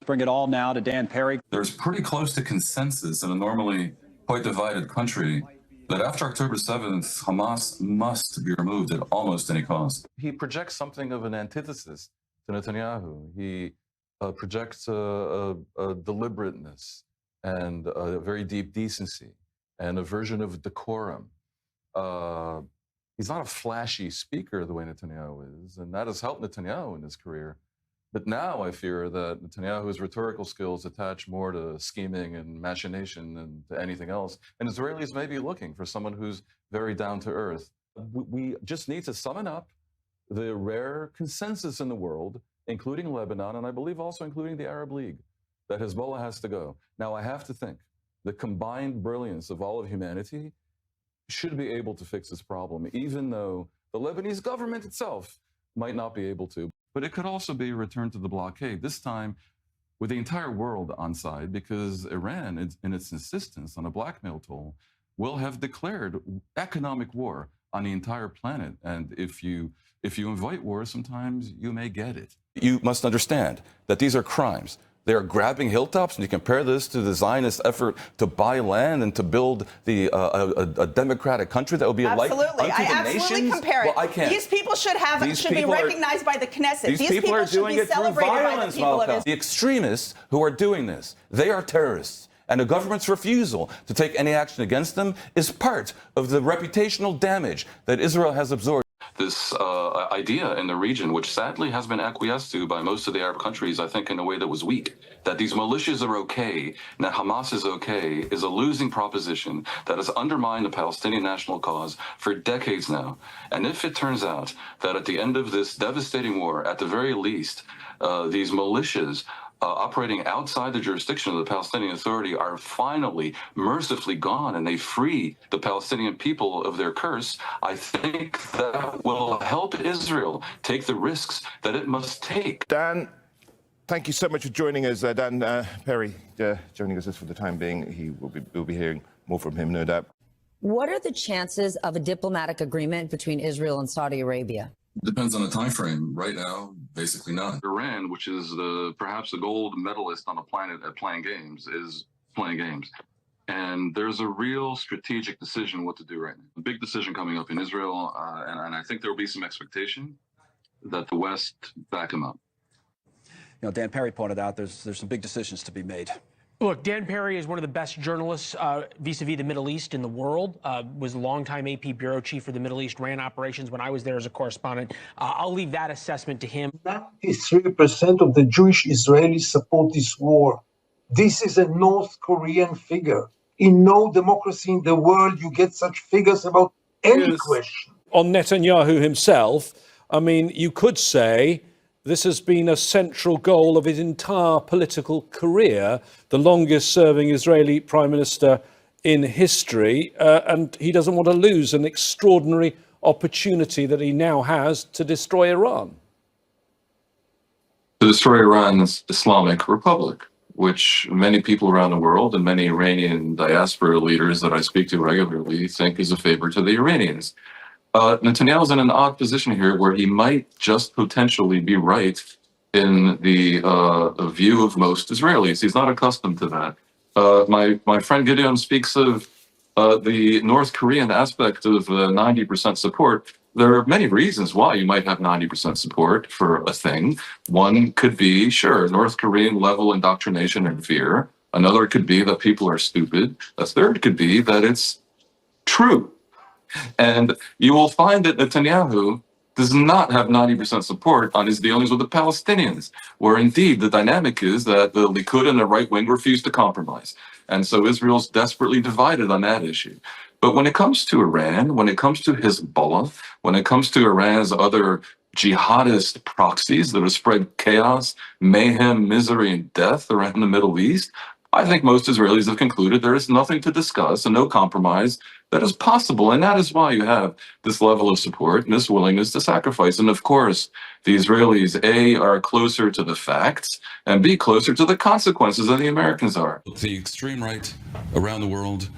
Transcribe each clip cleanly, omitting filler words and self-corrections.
Bring it all now to Dan Perry. There's pretty close to consensus in a normally quite divided country that after October 7th, Hamas must be removed at almost any cost. He projects something of an antithesis to Netanyahu. He projects a deliberateness and a very deep decency and a version of decorum. He's not a flashy speaker the way Netanyahu is, and that has helped Netanyahu in his career. But now I fear that Netanyahu's rhetorical skills attach more to scheming and machination than to anything else. And Israelis may be looking for someone who's very down to earth. We just need to summon up the rare consensus in the world, including Lebanon, and I believe also including the Arab League, that Hezbollah has to go. Now, I have to think the combined brilliance of all of humanity should be able to fix this problem, even though the Lebanese government itself might not be able to. But it could also be a return to the blockade, this time with the entire world on side, because Iran, in its insistence on a blackmail toll, will have declared economic war on the entire planet. And if you invite war, sometimes you may get it. You must understand that these are crimes. They are grabbing hilltops, and you compare this to the Zionist effort to buy land and to build a democratic country that will be a light unto the nations. I absolutely compare it. Well, I can't. These people should be recognized by the Knesset. These people are doing it through violence, Malcolm. The extremists who are doing this, they are terrorists. And the government's refusal to take any action against them is part of the reputational damage that Israel has absorbed. This idea in the region, which sadly has been acquiesced to by most of the Arab countries, I think in a way that was weak, that these militias are okay, and that Hamas is okay, is a losing proposition that has undermined the Palestinian national cause for decades now. And if it turns out that at the end of this devastating war, at the very least, these militias operating outside the jurisdiction of the Palestinian Authority are finally mercifully gone and they free the Palestinian people of their curse, I think that will help Israel take the risks that it must take. Dan, thank you so much for joining us. Dan Perry joining us for the time being. We'll be hearing more from him, no doubt. What are the chances of a diplomatic agreement between Israel and Saudi Arabia? Depends on the time frame. Right now, basically none. Iran, which is perhaps the gold medalist on the planet at playing games, is playing games. And there's a real strategic decision what to do right now. A big decision coming up in Israel, and I think there will be some expectation that the West back him up. You know, Dan Perry pointed out there's some big decisions to be made. Look, Dan Perry is one of the best journalists vis-a-vis the Middle East in the world, was a longtime AP bureau chief for the Middle East, ran operations when I was there as a correspondent. I'll leave that assessment to him. 93% of the Jewish Israelis support this war. This is a North Korean figure. In no democracy in the world you get such figures about any question. On Netanyahu himself, I mean, you could say this has been a central goal of his entire political career, the longest serving Israeli prime minister in history, and he doesn't want to lose an extraordinary opportunity that he now has to destroy Iran. To destroy Iran's Islamic Republic, which many people around the world and many Iranian diaspora leaders that I speak to regularly think is a favor to the Iranians. Netanyahu's in an odd position here where he might just potentially be right in the view of most Israelis. He's not accustomed to that. My friend Gideon speaks of the North Korean aspect of 90% support. There are many reasons why you might have 90% support for a thing. One could be, sure, North Korean level indoctrination and fear. Another could be that people are stupid. A third could be that it's true. And you will find that Netanyahu does not have 90% support on his dealings with the Palestinians, where indeed the dynamic is that the Likud and the right wing refuse to compromise. And so Israel's desperately divided on that issue. But when it comes to Iran, when it comes to Hezbollah, when it comes to Iran's other jihadist proxies that have spread chaos, mayhem, misery, and death around the Middle East, I think most Israelis have concluded there is nothing to discuss and no compromise that is possible. And that is why you have this level of support and this willingness to sacrifice. And of course, the Israelis, A, are closer to the facts, and B, closer to the consequences than the Americans are. The extreme right around the world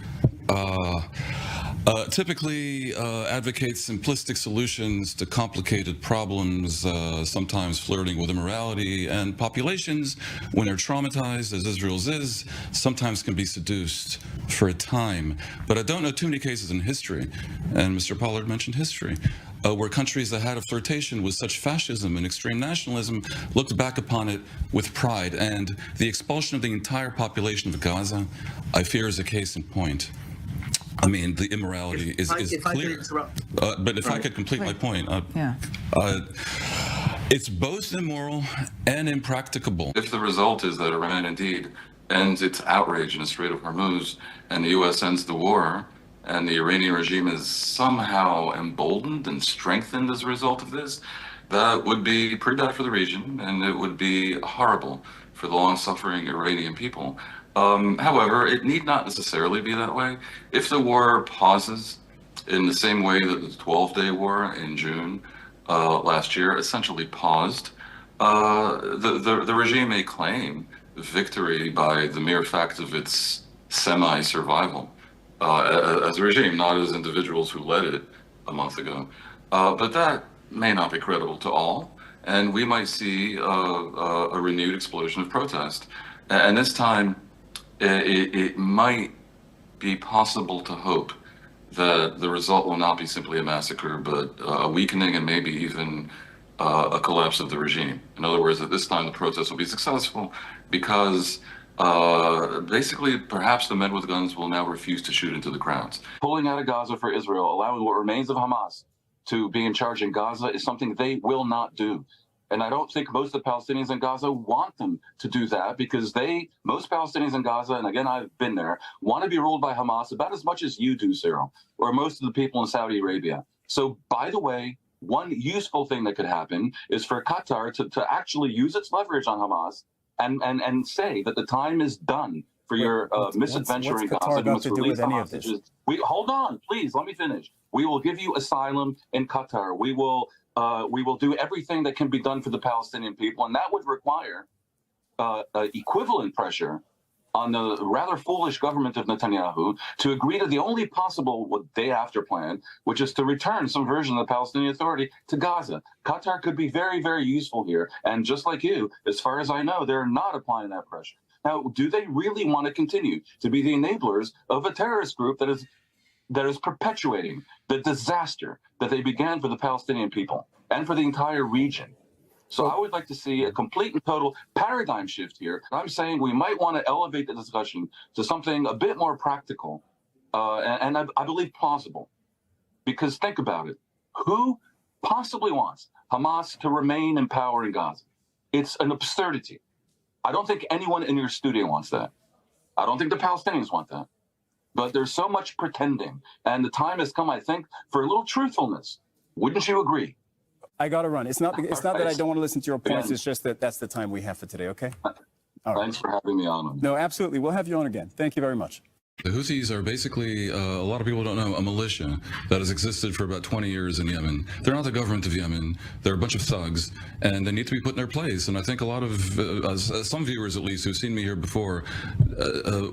typically advocates simplistic solutions to complicated problems, sometimes flirting with immorality, and populations, when they're traumatized, as Israel's is, sometimes can be seduced for a time. But I don't know too many cases in history, and Mr. Pollard mentioned history, where countries that had a flirtation with such fascism and extreme nationalism looked back upon it with pride. And the expulsion of the entire population of Gaza, I fear, is a case in point. I mean, the immorality is clear. But if I could complete my point, it's both immoral and impracticable. If the result is that Iran indeed ends its outrage in the Strait of Hormuz and the U.S. ends the war, and the Iranian regime is somehow emboldened and strengthened as a result of this, that would be pretty bad for the region, and it would be horrible for the long-suffering Iranian people. However, it need not necessarily be that way. If the war pauses in the same way that the 12-day war in June last year essentially paused, the regime may claim victory by the mere fact of its semi-survival. As a regime, not as individuals who led it a month ago. But that may not be credible to all, and we might see a renewed explosion of protest. And this time, it might be possible to hope that the result will not be simply a massacre, but a weakening and maybe even a collapse of the regime. In other words, at this time, the protest will be successful because basically, perhaps the men with guns will now refuse to shoot into the crowds. Pulling out of Gaza for Israel, allowing what remains of Hamas to be in charge in Gaza is something they will not do. And I don't think most of the Palestinians in Gaza want them to do that because most Palestinians in Gaza, and again, I've been there, want to be ruled by Hamas about as much as you do, Cyril, or most of the people in Saudi Arabia. So, by the way, one useful thing that could happen is for Qatar to actually use its leverage on Hamas and say that the time is done for your misadventure in Gaza. What's Qatar got to do with any of this? Hold on, please, let me finish. We will give you asylum in Qatar. We will do everything that can be done for the Palestinian people, and that would require equivalent pressure on the rather foolish government of Netanyahu to agree to the only possible day-after plan, which is to return some version of the Palestinian Authority to Gaza. Qatar could be very, very useful here, and just like you, as far as I know, they're not applying that pressure. Now, do they really want to continue to be the enablers of a terrorist group that is perpetuating the disaster that they began for the Palestinian people and for the entire region? So I would like to see a complete and total paradigm shift here. I'm saying we might want to elevate the discussion to something a bit more practical and I believe plausible. Because think about it. Who possibly wants Hamas to remain in power in Gaza? It's an absurdity. I don't think anyone in your studio wants that. I don't think the Palestinians want that. But there's so much pretending. And the time has come, I think, for a little truthfulness. Wouldn't you agree? I got to run. It's not that I don't want to listen to your points. It's just that that's the time we have for today, okay? All right. Thanks for having me on. No, absolutely. We'll have you on again. Thank you very much. The Houthis are basically, a lot of people don't know, a militia that has existed for about 20 years in Yemen. They're not the government of Yemen. They're a bunch of thugs, and they need to be put in their place. And I think a lot of, some viewers at least, who've seen me here before,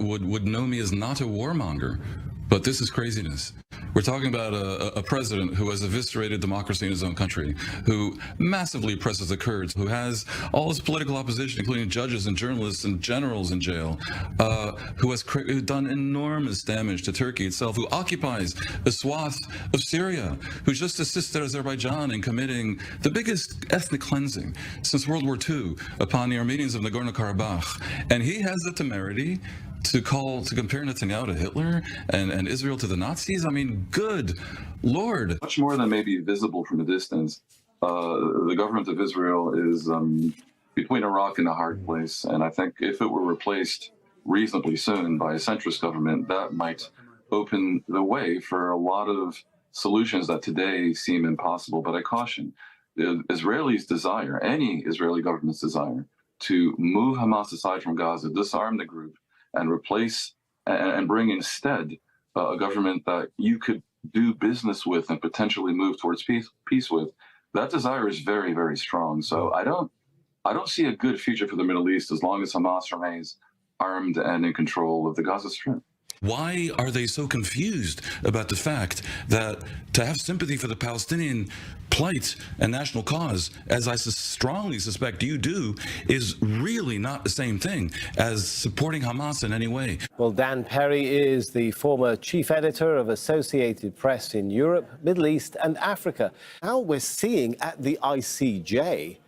would know me as not a warmonger. But this is craziness. We're talking about a president who has eviscerated democracy in his own country, who massively oppresses the Kurds, who has all his political opposition, including judges and journalists and generals in jail, who has done enormous damage to Turkey itself, who occupies a swath of Syria, who just assisted Azerbaijan in committing the biggest ethnic cleansing since World War II upon the Armenians of Nagorno-Karabakh. And he has the temerity to compare Netanyahu to Hitler and Israel to the Nazis? I mean, good Lord. Much more than may be visible from a distance, the government of Israel is between a rock and a hard place. And I think if it were replaced reasonably soon by a centrist government, that might open the way for a lot of solutions that today seem impossible. But I caution, the Israelis' desire, any Israeli government's desire, to move Hamas aside from Gaza, disarm the group, and replace and bring instead a government that you could do business with and potentially move towards peace with, that desire is very, very strong. So I don't see a good future for the Middle East as long as Hamas remains armed and in control of the Gaza Strip. Why are they so confused about the fact that to have sympathy for the Palestinian plight and national cause, as I strongly suspect you do, is really not the same thing as supporting Hamas in any way? Well, Dan Perry is the former chief editor of Associated Press in Europe, Middle East and Africa. Now we're seeing at the ICJ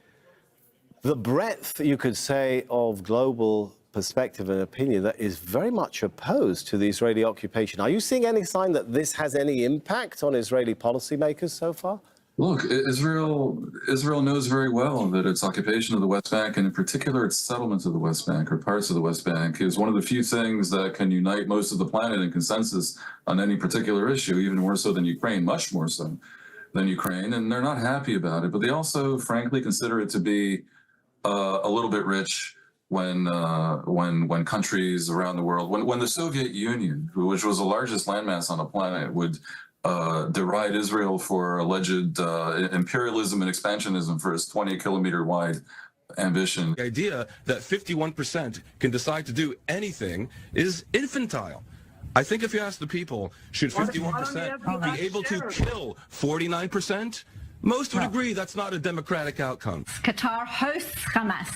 the breadth, you could say, of global perspective and opinion that is very much opposed to the Israeli occupation. Are you seeing any sign that this has any impact on Israeli policymakers so far? Look, Israel knows very well that its occupation of the West Bank, and in particular its settlements of the West Bank or parts of the West Bank, is one of the few things that can unite most of the planet in consensus on any particular issue, even more so than Ukraine, much more so than Ukraine. And they're not happy about it, but they also, frankly, consider it to be a little bit rich when countries around the world, when the Soviet Union, which was the largest landmass on the planet, would deride Israel for alleged imperialism and expansionism for its 20-kilometer wide ambition. The idea that 51% can decide to do anything is infantile. I think if you ask the people, should 51% be able to kill 49%? Most would agree that's not a democratic outcome. Qatar hosts Hamas,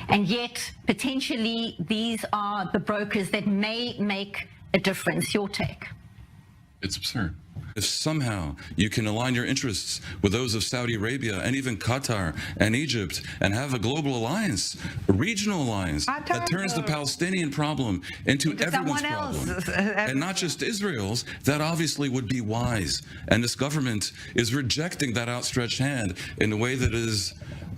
and yet potentially these are the brokers that may make a difference. Your take? It's absurd. If somehow you can align your interests with those of Saudi Arabia and even Qatar and Egypt and have a global alliance, a regional alliance that turns the Palestinian problem into everyone's problem and not just Israel's, that obviously would be wise. And this government is rejecting that outstretched hand in a way that is,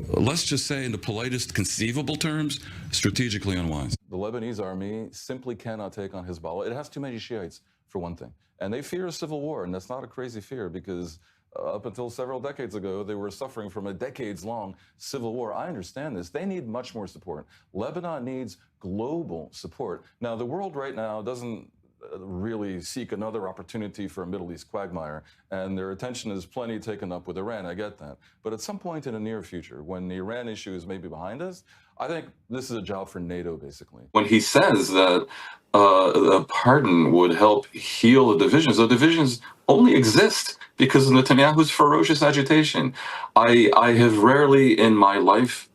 let's just say in the politest conceivable terms, strategically unwise. The Lebanese army simply cannot take on Hezbollah. It has too many Shiites, for one thing. And they fear a civil war, and that's not a crazy fear because up until several decades ago, they were suffering from a decades-long civil war. I understand this. They need much more support. Lebanon needs global support. Now, the world right now doesn't really seek another opportunity for a Middle East quagmire, and their attention is plenty taken up with Iran. I get that. But at some point in the near future, when the Iran issue is maybe behind us, I think this is a job for NATO, basically. When he says that a pardon would help heal the divisions only exist because of Netanyahu's ferocious agitation. I have rarely in my life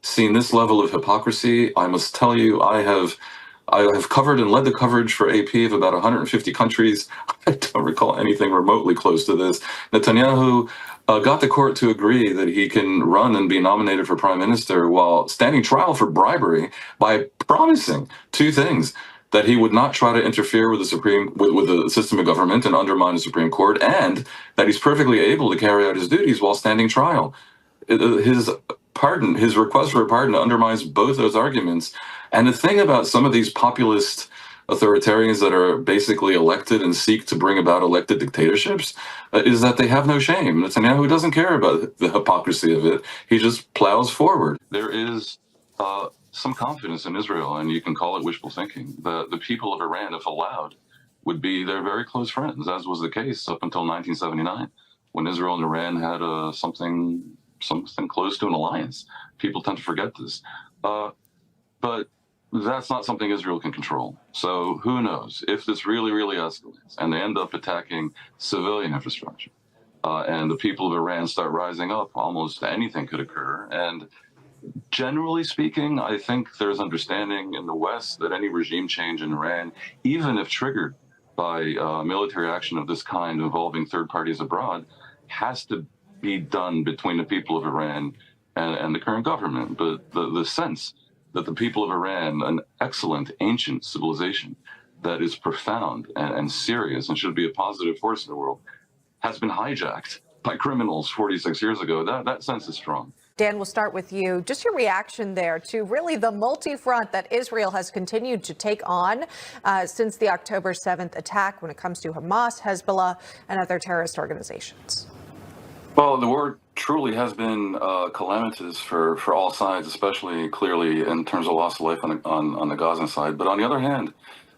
seen this level of hypocrisy. I must tell you, I have covered and led the coverage for AP of about 150 countries. I don't recall anything remotely close to this. Netanyahu got the court to agree that he can run and be nominated for prime minister while standing trial for bribery by promising two things: that he would not try to interfere with the system of government and undermine the Supreme Court, and that he's perfectly able to carry out his duties while standing trial. His request for a pardon undermines both those arguments. And the thing about some of these populist authoritarians that are basically elected and seek to bring about elected dictatorships is that they have no shame. Netanyahu doesn't care about the hypocrisy of it. He just plows forward. There is some confidence in Israel, and you can call it wishful thinking. The people of Iran, if allowed, would be their very close friends, as was the case up until 1979, when Israel and Iran had something close to an alliance. People tend to forget this. But that's not something Israel can control. So who knows? If this really, really escalates and they end up attacking civilian infrastructure and the people of Iran start rising up, almost anything could occur. And generally speaking, I think there's understanding in the West that any regime change in Iran, even if triggered by military action of this kind involving third parties abroad, has to be done between the people of Iran and the current government. But the sense that the people of Iran, an excellent ancient civilization that is profound and serious and should be a positive force in the world, has been hijacked by criminals 46 years ago, that sense is strong. Dan, we'll start with you. Just your reaction there to really the multi-front that Israel has continued to take on since the October 7th attack when it comes to Hamas, Hezbollah, and other terrorist organizations. Well, the war truly has been calamitous for all sides, especially clearly in terms of loss of life on the Gaza side. But on the other hand,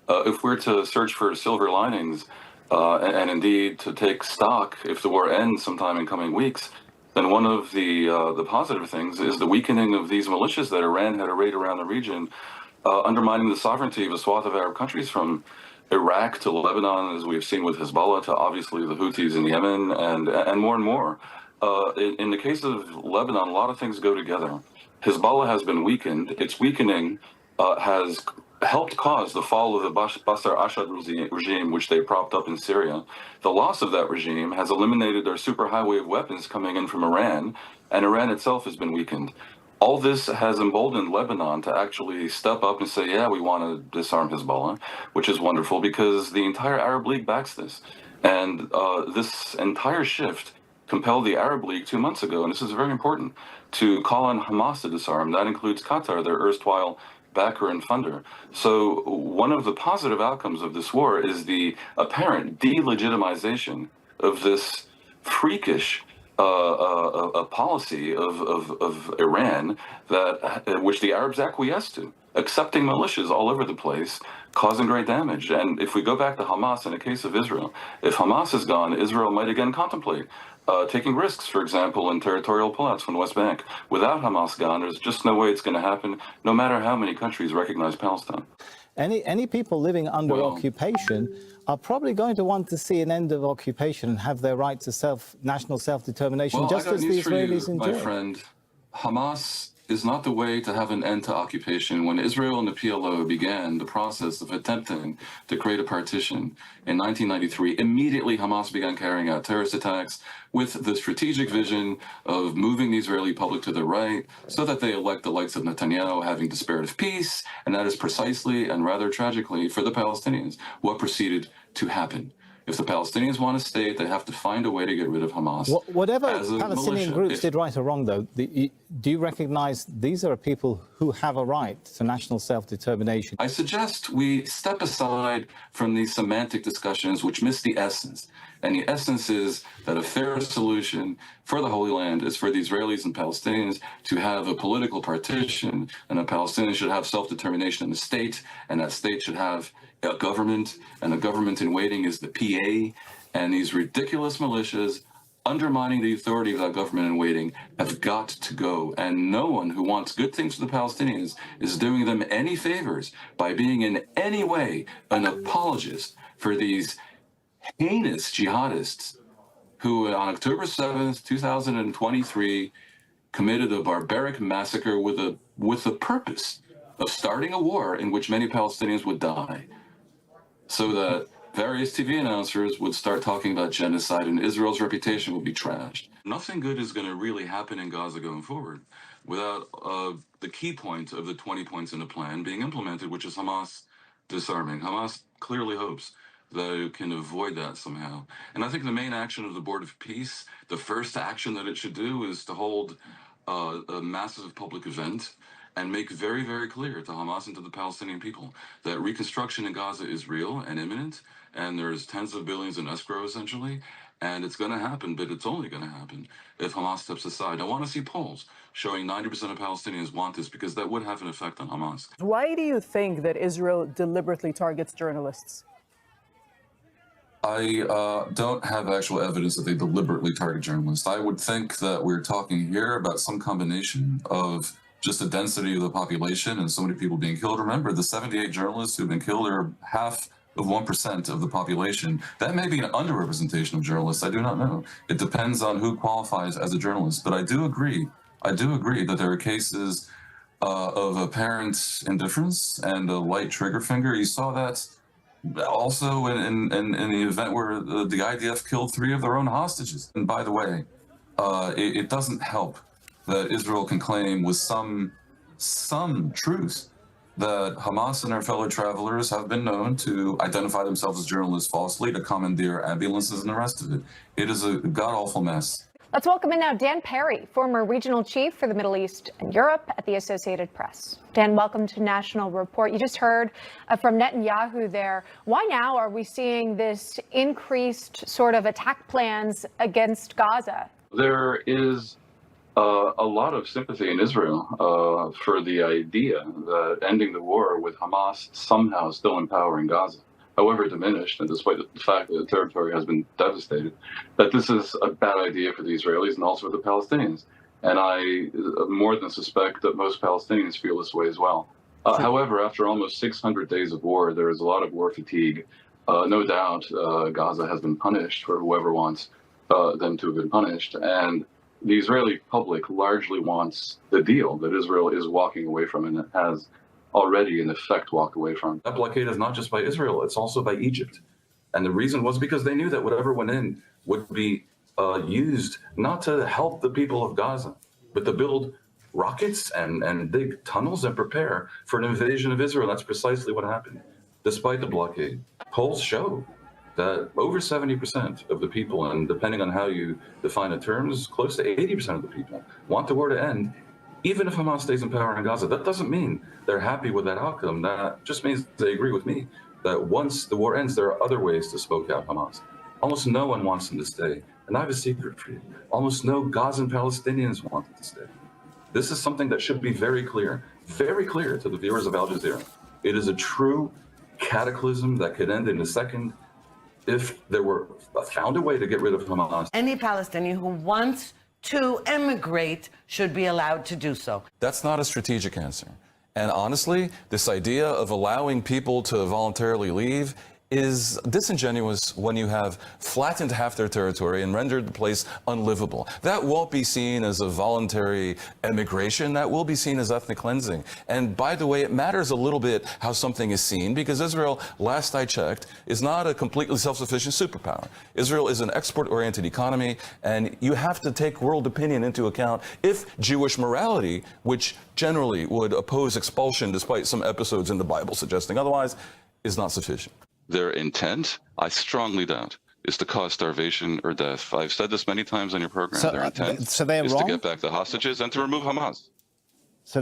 if we're to search for silver linings and indeed to take stock, if the war ends sometime in coming weeks, then one of the positive things is the weakening of these militias that Iran had arrayed around the region, undermining the sovereignty of a swath of Arab countries from Iraq to Lebanon, as we've seen with Hezbollah, to obviously the Houthis in Yemen, and more and more. In the case of Lebanon, a lot of things go together. Hezbollah has been weakened. Its weakening has helped cause the fall of the Bashar Assad regime, which they propped up in Syria. The loss of that regime has eliminated their superhighway of weapons coming in from Iran, and Iran itself has been weakened. All this has emboldened Lebanon to actually step up and say, yeah, we want to disarm Hezbollah, which is wonderful because the entire Arab League backs this. And this entire shift compelled the Arab League 2 months ago, and this is very important, to call on Hamas to disarm. That includes Qatar, their erstwhile backer and funder. So one of the positive outcomes of this war is the apparent delegitimization of this freakish a policy of Iran that which the Arabs acquiesced to, accepting militias all over the place, causing great damage. And if we go back to Hamas in the case of Israel, if Hamas is gone, Israel might again contemplate taking risks, for example, in territorial pullouts from the West Bank. Without Hamas gone, there's just no way it's going to happen, no matter how many countries recognize Palestine. Any people living under occupation are probably going to want to see an end of occupation and have their right to national self-determination, just as the Israelis enjoy. My friend, Hamas is not the way to have an end to occupation. When Israel and the PLO began the process of attempting to create a partition in 1993, immediately Hamas began carrying out terrorist attacks with the strategic vision of moving the Israeli public to the right so that they elect the likes of Netanyahu, having the spirit of peace. And that is precisely and rather tragically for the Palestinians what proceeded to happen. If the Palestinians want a state, they have to find a way to get rid of Hamas. Whatever Palestinian groups did right or wrong, though, do you recognize these are people who have a right to national self-determination? I suggest we step aside from these semantic discussions which miss the essence. And the essence is that a fair solution for the Holy Land is for the Israelis and Palestinians to have a political partition, and the Palestinians should have self-determination in the state, and that state should have a government, and the government in waiting is the PA, and these ridiculous militias undermining the authority of that government in waiting have got to go. And no one who wants good things for the Palestinians is doing them any favors by being in any way an apologist for these heinous jihadists who on October 7th, 2023 committed a barbaric massacre with the purpose of starting a war in which many Palestinians would die, so that various TV announcers would start talking about genocide and Israel's reputation would be trashed. Nothing good is going to really happen in Gaza going forward without the key point of the 20 points in the plan being implemented, which is Hamas disarming. Hamas clearly hopes that it can avoid that somehow. And I think the main action of the Board of Peace, the first action that it should do is to hold a massive public event and make very, very clear to Hamas and to the Palestinian people that reconstruction in Gaza is real and imminent, and there's tens of billions in escrow, essentially, and it's going to happen, but it's only going to happen if Hamas steps aside. I want to see polls showing 90% of Palestinians want this, because that would have an effect on Hamas. Why do you think that Israel deliberately targets journalists? I don't have actual evidence that they deliberately target journalists. I would think that we're talking here about some combination of just the density of the population and so many people being killed. Remember, the 78 journalists who've been killed are half of 1% of the population. That may be an underrepresentation of journalists. I do not know. It depends on who qualifies as a journalist. But I do agree that there are cases of apparent indifference and a light trigger finger. You saw that also in the event where the IDF killed 3 of their own hostages. And by the way, it doesn't help that Israel can claim with some truth that Hamas and their fellow travelers have been known to identify themselves as journalists falsely, to commandeer ambulances and the rest of it. It is a god-awful mess. Let's welcome in now Dan Perry, former regional chief for the Middle East and Europe at the Associated Press. Dan, welcome to National Report. You just heard from Netanyahu there. Why now are we seeing this increased sort of attack plans against Gaza? There is a lot of sympathy in Israel for the idea that ending the war with Hamas somehow still empowering Gaza, however diminished, and despite the fact that the territory has been devastated, that this is a bad idea for the Israelis and also for the Palestinians. And I more than suspect that most Palestinians feel this way as well. However, after almost 600 days of war, there is a lot of war fatigue. No doubt, Gaza has been punished for whoever wants them to have been punished. And the Israeli public largely wants the deal that Israel is walking away from and has already, in effect, walked away from. That blockade is not just by Israel, it's also by Egypt. And the reason was because they knew that whatever went in would be used not to help the people of Gaza, but to build rockets and dig tunnels and prepare for an invasion of Israel. That's precisely what happened. Despite the blockade, polls show that over 70% of the people, and depending on how you define the terms, close to 80% of the people want the war to end, even if Hamas stays in power in Gaza. That doesn't mean they're happy with that outcome. That just means they agree with me that once the war ends, there are other ways to smoke out Hamas. Almost no one wants them to stay. And I have a secret for you. Almost no Gazan Palestinians want them to stay. This is something that should be very clear to the viewers of Al Jazeera. It is a true cataclysm that could end in a second if there were found a way to get rid of Hamas. Any Palestinian who wants to emigrate should be allowed to do so. That's not a strategic answer. And honestly, this idea of allowing people to voluntarily leave is disingenuous when you have flattened half their territory and rendered the place unlivable. That won't be seen as a voluntary emigration. That will be seen as ethnic cleansing. And by the way, it matters a little bit how something is seen, because Israel, last I checked, is not a completely self-sufficient superpower. Israel is an export-oriented economy, and you have to take world opinion into account if Jewish morality, which generally would oppose expulsion despite some episodes in the Bible suggesting otherwise, is not sufficient. Their intent, I strongly doubt, is to cause starvation or death. I've said this many times on your program. Their intent is to get back the hostages and to remove Hamas. So,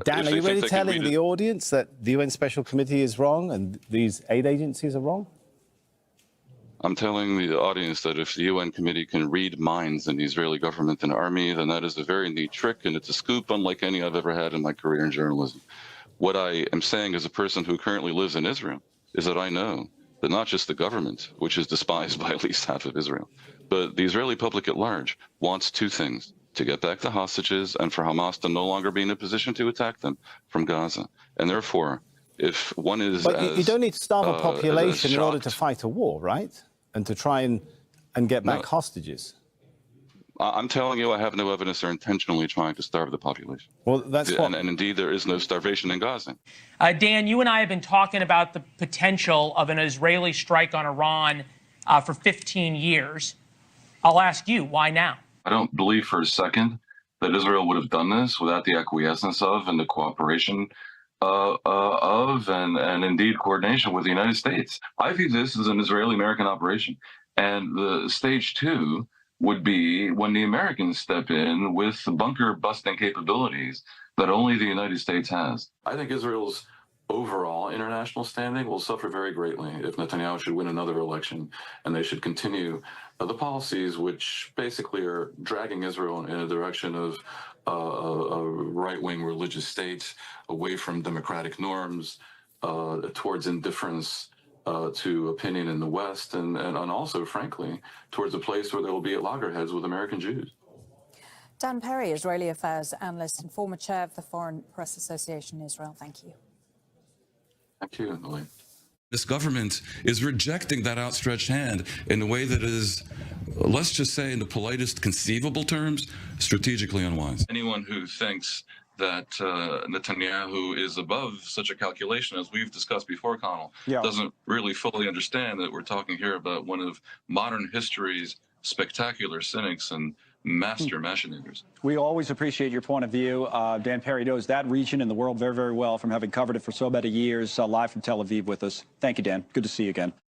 Dan, are you really telling the audience that the UN Special Committee is wrong and these aid agencies are wrong? I'm telling the audience that if the UN committee can read minds in the Israeli government and army, then that is a very neat trick, and it's a scoop unlike any I've ever had in my career in journalism. What I am saying as a person who currently lives in Israel is that I know that not just the government, which is despised by at least half of Israel, but the Israeli public at large wants two things: to get back the hostages and for Hamas to no longer be in a position to attack them from Gaza. And therefore, if one is But you don't need to starve a population in order to fight a war, right? And to try and get back hostages. I'm telling you, I have no evidence they're intentionally trying to starve the population. Well, that's what... And indeed, there is no starvation in Gaza. Dan, you and I have been talking about the potential of an Israeli strike on Iran for 15 years. I'll ask you, why now? I don't believe for a second that Israel would have done this without the acquiescence of and the cooperation of and indeed coordination with the United States. I view this as an Israeli-American operation. And the stage two would be when the Americans step in with bunker busting capabilities that only the United States has. I think Israel's overall international standing will suffer very greatly if Netanyahu should win another election, and they should continue the policies which basically are dragging Israel in a direction of a right-wing religious state, away from democratic norms, towards indifference to opinion in the West, and also, frankly, towards a place where there will be at loggerheads with American Jews. Dan Perry, Israeli affairs analyst and former chair of the Foreign Press Association in Israel. Thank you. Thank you, Elaine. This government is rejecting that outstretched hand in a way that is, let's just say in the politest conceivable terms, strategically unwise. Anyone who thinks that Netanyahu is above such a calculation, as we've discussed before, Connell, doesn't really fully understand that we're talking here about one of modern history's spectacular cynics and master machinators. We always appreciate your point of view. Dan Perry knows that region and the world very, very well from having covered it for so many years, live from Tel Aviv with us. Thank you, Dan. Good to see you again.